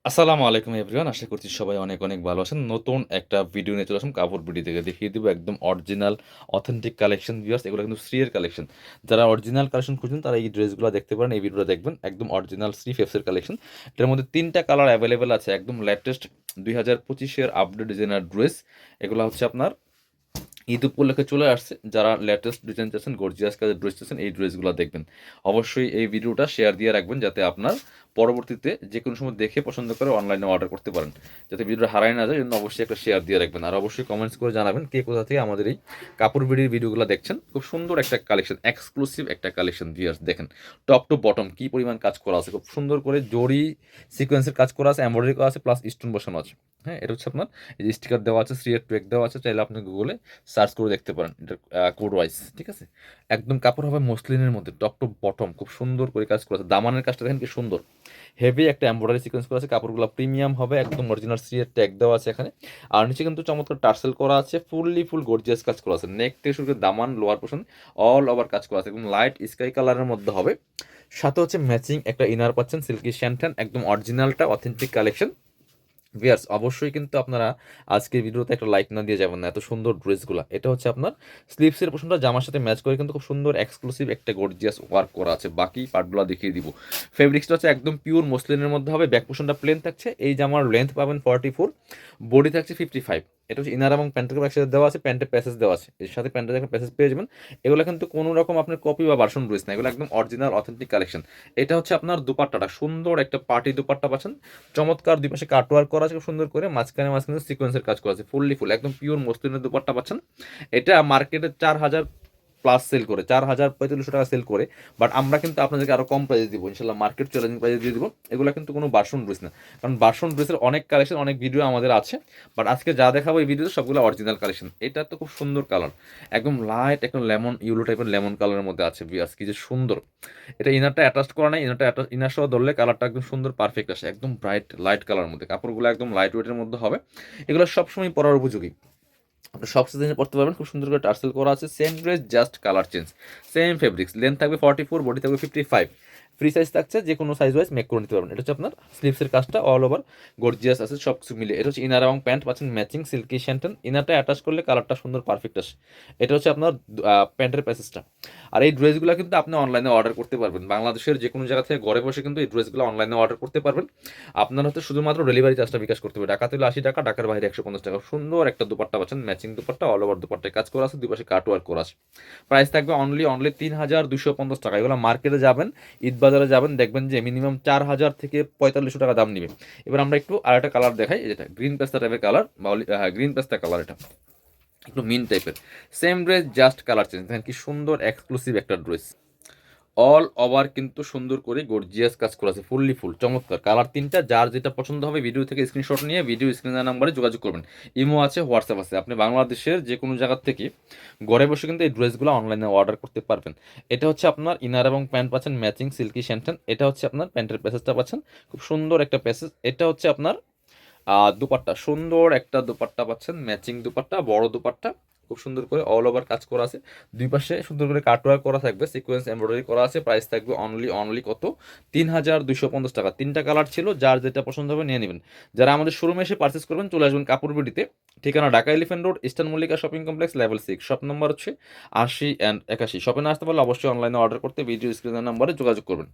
আসসালামু আলাইকুম এভরিওয়ান। আশা করছি সবাই অনেক, অনেক ভালো আছেন। নতুন একটা ভিডিও নিয়ে চলে আসলাম কাপড় বিডি থেকে। দেখিয়ে দিব একদম অরিজিনাল অথেন্টিক কালেকশন ভিউয়ার্স। এগুলো কিন্তু শ্রী এর কালেকশন। যারা অরিজিনাল কালেকশন খুঁজছেন তারা এই ড্রেসগুলো দেখতে পারেন। এই ভিডিওটা দেখবেন। একদম অরিজিনাল শ্রী ফেপস এর কালেকশন। এটার মধ্যে ৩ টা কালার অ্যাভেলেবল আছে। একদম লেটেস্ট ২০২৫ এর আপডেট ডিজাইনার ড্রেস। এগুলো হচ্ছে আপনার ঈদ উপলক্ষে চলে আসছে। যারা লেটেস্ট ডিজাইন চাচ্ছেন, গর্জিয়াস কাজের ড্রেস চাচ্ছেন, এই ড্রেসগুলো দেখবেন। অবশ্যই এই ভিডিওটা শেয়ার দিয়ে রাখবেন যাতে আপনার পরবর্তীতে যে কোনো সময় দেখে পছন্দ করে অনলাইনে অর্ডার করতে পারেন। যাতে ভিডিওটা হারায় না যায়, জন্য অবশ্যই একটা শেয়ার দিয়ে রাখবেন। আর অবশ্যই কমেন্টস করে জানাবেন কে কোথা থেকে আমাদের এই কাপড় বিড়ির ভিডিওগুলো দেখছেন। খুব সুন্দর একটা কালেকশন, এক্সক্লুসিভ একটা কালেকশন ভিউয়ার্স দেখেন। টপ টু বটম কি পরিমাণ কাজ করা আছে, খুব সুন্দর করে জরি সিকোয়েন্সের কাজ করা আছে, এমব্রয়ডারি করা আছে, প্লাস স্টোন বসানো আছে। হ্যাঁ, এটা হচ্ছে আপনার এই যে স্টিকার দেওয়া আছে, 3 এর ট্যাগ দেওয়া আছে, চাইলে আপনি গুগলে সার্চ করে দেখতে পারেন এটা কোড ওয়াইজ। ঠিক আছে, একদম কাপড় হবে মসলিনের মধ্যে, টপ টু বটম খুব সুন্দর করে কাজ করা আছে। দামানের কাজটা দেখেন কি সুন্দর, হেভি একটা এমব্রয়ডারি সিকোয়েন্স করা আছে। কাপড়গুলো প্রিমিয়াম হবে, একদম অরিজিনাল সি এর ট্যাগ দেওয়া আছে এখানে। আর নিচে কিন্তু চমৎকার টার্সেল করা আছে, ফুল গর্জিয়াস কাজ করা আছে। নেক থেকে শুরু করে দামান লোয়ার পোর্শন অল ওভার কাজ করা আছে, একদম লাইট স্কাই কালারের মধ্যে হবে। সাথে হচ্ছে ম্যাচিং একটা ইনার পাচ্ছেন, সিল্কি শ্যান্টান, একদম অরিজিনালটা অথেন্টিক কালেকশন। ভিউয়ার্স অবশ্যই কিন্তু আপনারা আজকের ভিডিওতে একটা লাইক না দিয়ে যাবেন না, এত সুন্দর ড্রেসগুলো। এটা হচ্ছে আপনার স্লিভসের পোর্শনটা জামার সাথে ম্যাচ করে কিন্তু খুব সুন্দর এক্সক্লুসিভ একটা গর্জিয়াস ওয়ার্ক করা আছে। বাকি পার্টগুলো দেখিয়ে দিব। ফেব্রিক্সটা হচ্ছে একদম পিওর মসলিনের মধ্যে হবে। ব্যাক পোর্শনটা প্লেন থাকছে। এই জামার লেন্থ পাবেন 44, বডি থাকছে 55। এটা হচ্ছে ইনার এবং প্যান্টের একসাথে দেওয়া আছে, প্যান্টের প্যাসেজ দেওয়া আছে, এর সাথে প্যান্টের একটা প্যাসেজ পেয়ে যাবেন। এগুলো কিন্তু কোনো রকম আপনার কপি বা ভার্সন ড্রেস না, এগুলো একদম অরিজিনাল অথেন্টিক কালেকশন। এটা হচ্ছে আপনার দুপাট্টাটা, সুন্দর একটা পার্টি দুপাট্টা পাচ্ছেন। চমৎকার দুই পাশে কাটওয়ার্ক করা আছে খুব সুন্দর করে, মাঝখানে সিকোয়েন্সের কাজ করা আছে, ফুল একদম পিওর মসলিনের দুপাট্টা পাচ্ছেন। এটা মার্কেটে 4,000 প্লাস সেল করে, 4,000-4,500 টাকা সেল করে। বাট আমরা কিন্তু আপনাদেরকে আরো কম প্রাইসে দিব ইনশাল্লাহ, মার্কেট চ্যালেঞ্জিং প্রাইসে দিয়ে দিব। এগুলো কিন্তু কোনো বার্সন ড্রেস না, কারণ বার্সন ড্রেসের অনেক কালেকশন, অনেক ভিডিও আমাদের আছে। বাট আজকে যা দেখাবো এই ভিডিওতে সবগুলো অরিজিনাল কালেকশন। এটা তো খুব সুন্দর কালার, একদম লাইট একদম লেমন ইউলো টাইপের লেমন কালারের মধ্যে আছে। বিয়াস কি যে সুন্দর। এটা ইনারটা অ্যাটাচ করা নাই, ইনার সহ ধরলে কালারটা একদম সুন্দর পারফেক্ট আসে, একদম ব্রাইট লাইট কালারের মধ্যে। কাপড়গুলো একদম লাইট ওয়েটের মধ্যে হবে। এগুলো সবসময় পরার উপযোগী, আপনি সব সিজনে পড়তে পারবেন। খুব সুন্দর করে টার্সেল করা আছে, same dress just colour change, same fabrics. Length থাকবে 44, বডি থাকবে 55। ফ্রি সাইজ থাকছে, যে কোনো সাইজ ওয়াইজ মেক করে নিতে পারবেন। এটা হচ্ছে আপনার স্লিভসের কাজটা অল ওভার গর্জিয়াস আছে সব কিছু মিলে। এটা হচ্ছে ইনার এবং প্যান্ট পাচ্ছেন ম্যাচিং সিল্কি শ্যান্টন। ইনারটা অ্যাটাচ করলে কালারটা সুন্দর পারফেক্ট আসে। এটা হচ্ছে আপনার প্যান্টের প্যাসেজটা। আর এই ড্রেসগুলো কিন্তু আপনি অনলাইনে অর্ডার করতে পারবেন, বাংলাদেশের যে কোনো জায়গা থেকে ঘরে বসে কিন্তু এই ড্রেসগুলো অনলাইনে অর্ডার করতে পারবেন। আপনার হচ্ছে শুধুমাত্র ডেলিভারি চার্জটা বিকাশ করতে হবে। ঢাকা তুলে 80 টাকা, ঢাকার বাইরে 150 টাকা। সুন্দর একটা দুপাট্টা পাচ্ছেন, ম্যাচিং দুপাট্টা, অল ওভার দুপাট্টায় কাজ করা আছে, দুই পাশে কাট ওয়ার্ক করা আছে। প্রাইস থাকবে অনলি 3,250 টাকা। এগুলো মার্কেটে যাবেন, ঈদ বাজারে যাবেন, দেখবেন যে মিনিমাম 4,000 থেকে 4,500 টাকা দাম নিবে। এবার আমরা একটু আরেকটা কালার দেখাই, যেটা গ্রিন পেস্তা টাইপের কালার বা গ্রিন পেস্তা কালার, এটা একটু মিন টাইপের। Same dress just colour change. দেখেন কি সুন্দর এক্সক্লুসিভ একটা ড্রেস, অল ওভার কিন্তু সুন্দর করে গর্জিয়াস কাজ করা আছে, ফুল চমৎকার। কালার তিনটা, যার যেটা পছন্দ হবে ভিডিও থেকে স্ক্রিনশট নিয়ে ভিডিও স্ক্রিনের নাম্বারে যোগাযোগ করবেন। ইমো আছে, হোয়াটসঅ্যাপ আছে, আপনি বাংলাদেশের যে কোনো জায়গা থেকে ঘরে বসে কিন্তু এই ড্রেসগুলো অনলাইনে অর্ডার করতে পারবেন। এটা হচ্ছে আপনার ইনার এবং প্যান্ট পাচ্ছেন ম্যাচিং সিল্কি শ্যান্টেন। এটা হচ্ছে আপনার প্যান্টের প্যাসেজটা পাচ্ছেন, খুব সুন্দর একটা প্যাসেজ। এটা হচ্ছে আপনার দুপাট্টা, সুন্দর একটা দুপাট্টা পাচ্ছেন, ম্যাচিং দুপাট্টা, বড় দুপাট্টা, খুব সুন্দর করে অল ওভার কাজ করা আছে। দুই পাশে সুন্দর করে কাটওয়ার্ক করা থাকবে, সিকোয়েন্স এমব্রয়ডারি করা আছে। প্রাইস থাকবে অনলি কত, 3,250 টাকা। তিনটা কালার ছিল, যার যেটা পছন্দ হবে নিয়ে নেবেন। যারা আমাদের শোরুমে এসে পার্চেস করবেন চলে আসবেন কাপড় বিডিতে। ঠিকানা Dhaka elephant road, eastern Mallika shopping complex, level 6, shop number হচ্ছে 80 অ্যান্ড 81। শপে না আসতে পারলে অবশ্যই অনলাইনে অর্ডার করতে ভিডিও স্ক্রিনের নাম্বারে যোগাযোগ করবেন।